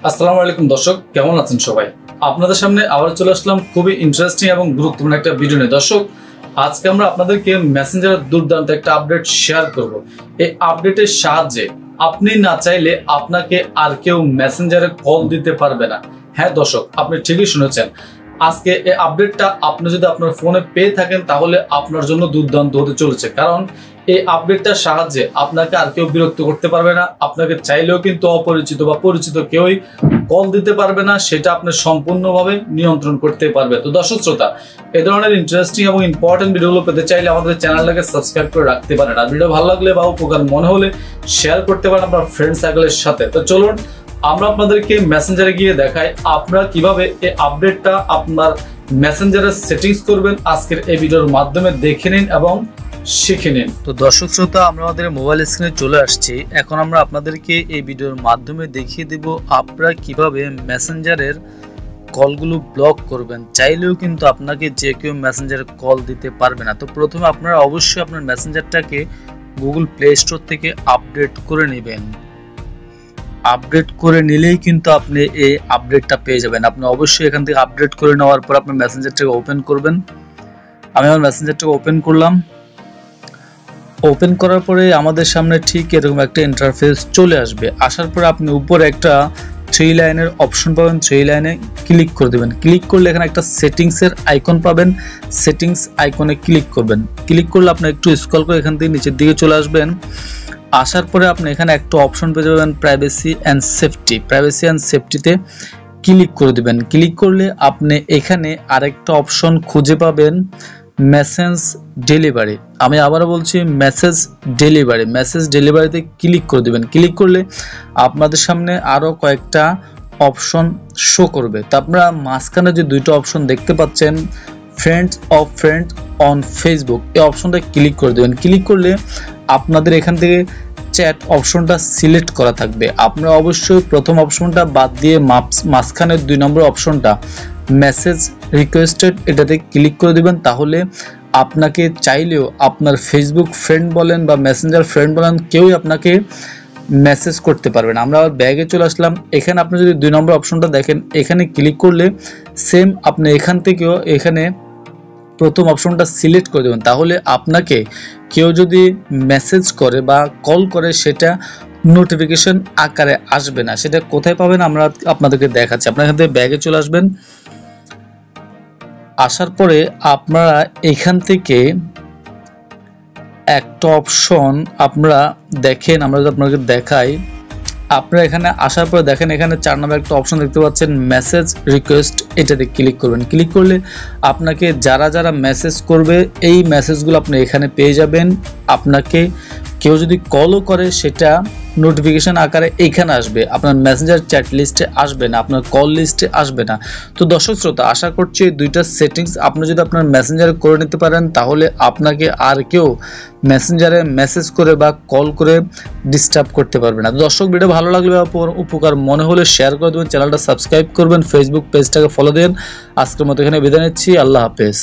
আসসালামু আলাইকুম দর্শক, কেমন আছেন সবাই? আপনাদের সামনে আবার চলে আসলাম খুবই ইন্টারেস্টিং এবং গুরুত্বপূর্ণ একটা ভিডিও নিয়ে। দর্শক, আজকে আমরা আপনাদেরকে মেসেঞ্জারের দুর্দান্ত একটা আপডেট শেয়ার করব। এই আপডেটের সাহায্যে আপনি না চাইলে আপনাকে আর কেউ মেসেঞ্জারে কল দিতে পারবে না। হ্যাঁ দর্শক, আপনি ঠিকই শুনেছেন। আজকে এই আপডেটটা আপনি যদি আপনার ফোনে পেয়ে থাকেন তাহলে আপনার জন্য দুর্দান্ত হতে চলেছে, কারণ এই আপডেটটার সাহায্যে আপনাকে আর কেউ বিরক্ত করতে পারবে না। আপনাকে চাইলেও কিন্তু অপরিচিত বা পরিচিত কেউই কল দিতে পারবে না, সেটা আপনি সম্পূর্ণভাবে নিয়ন্ত্রণ করতে পারবে। তো দর্শক শ্রোতা, এই ধরনের ইন্টারেস্টিং এবং ইম্পর্টেন্ট ভিডিওগুলো পেতে চাইলে আমাদের চ্যানেলটাকে সাবস্ক্রাইব করে রাখতে পারেন। আর ভিডিও ভালো লাগলে বা উপকার মনে হলে শেয়ার করতে পারেন আপনার ফ্রেন্ড সার্কেলের সাথে। তো চলুন আমরা আপনাদেরকে মেসেঞ্জারে গিয়ে দেখাই আপনারা কিভাবে এই আপডেটটা আপনার মেসেঞ্জারের সেটিংস করবেন। আজকের এই ভিডিওর মাধ্যমে দেখে নিন এবং শিখে নিন। তো দর্শক শ্রোতা, আমরা আমাদের মোবাইল স্ক্রিনে চলে আসছি। এখন আমরা আপনাদেরকে এই ভিডিওর মাধ্যমে দেখিয়ে দেব আপনারা কিভাবে মেসেঞ্জারের কলগুলো ব্লক করবেন। চাইলেও কিন্তু আপনাকে যে কেউ মেসেঞ্জারে কল দিতে পারবে না। তো প্রথমে আপনারা অবশ্যই আপনার মেসেঞ্জারটাকে গুগল প্লে স্টোর থেকে আপডেট করে নেবেন। আপডেট করে নিলেই কিন্তু আপনি এই আপডেটটা পেয়ে যাবেন। আপনি অবশ্যই এখান থেকে আপডেট করে নেওয়ার পর আপনার মেসেঞ্জারটাকে ওপেন করবেন। আমি আমার মেসেঞ্জারটাকে ওপেন করলাম। ওপেন করার পরে আমাদের সামনে ঠিক এরকম একটা ইন্টারফেস চলে আসবে। আসার পরে আপনি উপরে একটা 3 লাইনের অপশন পাবেন। 3 লাইনে ক্লিক করে দেবেন। ক্লিক করলে এখানে একটা সেটিংসের আইকন পাবেন। সেটিংস আইকনে ক্লিক করবেন। ক্লিক করলে আপনি একটু স্ক্রল করে এখান থেকে নিচের দিকে চলে আসবেন। আসার পরে আপনি এখানে একটা অপশন পেয়ে যাবেন privacy and safety. Privacy and সেফটিতে ক্লিক করে দেবেন। ক্লিক করলে আপনি এখানে আরেকটা অপশন খুঁজে পাবেন, মেসেজ ডেলিভারি। আমি আবারও বলছি, মেসেজ ডেলিভারি। মেসেজ ডেলিভারিতে ক্লিক করে দেবেন। ক্লিক করলে আপনাদের সামনে আরও কয়েকটা অপশন শো করবে। তা আপনারা মাঝখানে যে দুইটা অপশন দেখতে পাচ্ছেন, friends of friend on Facebook, এই অপশনটা ক্লিক করে দেবেন। ক্লিক করলে আপনাদের এখান থেকে চ্যাট অপশনটা সিলেক্ট করা থাকবে। আপনারা অবশ্যই প্রথম অপশনটা বাদ দিয়ে মাঝখানের 2 নম্বর অপশনটা মেসেজ রিকোয়েস্টেড, এটাতে ক্লিক করে দিবেন। তাহলে আপনাকে চাইলেও আপনার ফেসবুক ফ্রেন্ড বলেন বা মেসেঞ্জার ফ্রেন্ড বলেন, কেউই আপনাকে মেসেজ করতে পারবেন। আমরা আবার ব্যাগে চলে আসলাম। এখানে আপনি যদি 2 নম্বর অপশনটা দেখেন, এখানে ক্লিক করলে সেম আপনি এখান থেকেও এখানে প্রথম অপশনটা সিলেক্ট করে দেবেন। তাহলে আপনাকে কেউ যদি মেসেজ করে বা কল করে, সেটা নোটিফিকেশন আকারে আসবে না। সেটা কোথায় পাবেন আমরা আপনাদেরকে দেখাচ্ছি। আপনারা এখান থেকে ব্যাগে চলে আসবেন। আসার পরে আপনারা এখান থেকে একটা অপশন আপনারা দেখেন, আমরা যদি আপনাকে দেখাই, আপনারা এখানে আসার পরে দেখেন এখানে 4 নম্বর একটা অপশন দেখতে পাচ্ছেন, মেসেজ রিকোয়েস্ট। এটাতে ক্লিক করবেন। ক্লিক করলে আপনাকে যারা যারা মেসেজ করবে এই মেসেজগুলো আপনি এখানে পেয়ে যাবেন। আপনাকে কেউ যদি কলও করে, সেটা নোটিফিকেশন আকারে এখানে আসবে, আপনার মেসেঞ্জার চ্যাট লিস্টে আসবে না, আপনার কল লিস্টে আসবে না। তো দর্শক শ্রোতা, আশা করছি এই দুইটা সেটিংস আপনি যদি আপনার মেসেঞ্জারে করে নিতে পারেন, তাহলে আপনাকে আর কেউ মেসেঞ্জারে মেসেজ করে বা কল করে ডিস্টার্ব করতে পারবে না। দর্শক, ভিডিও ভালো লাগলে বা উপকার মনে হলে শেয়ার করে দেবেন, চ্যানেলটা সাবস্ক্রাইব করবেন, ফেসবুক পেজটাকে ফলো দেন। আজকের মতো এখানে বিদায় নিচ্ছি। আল্লাহ হাফেজ।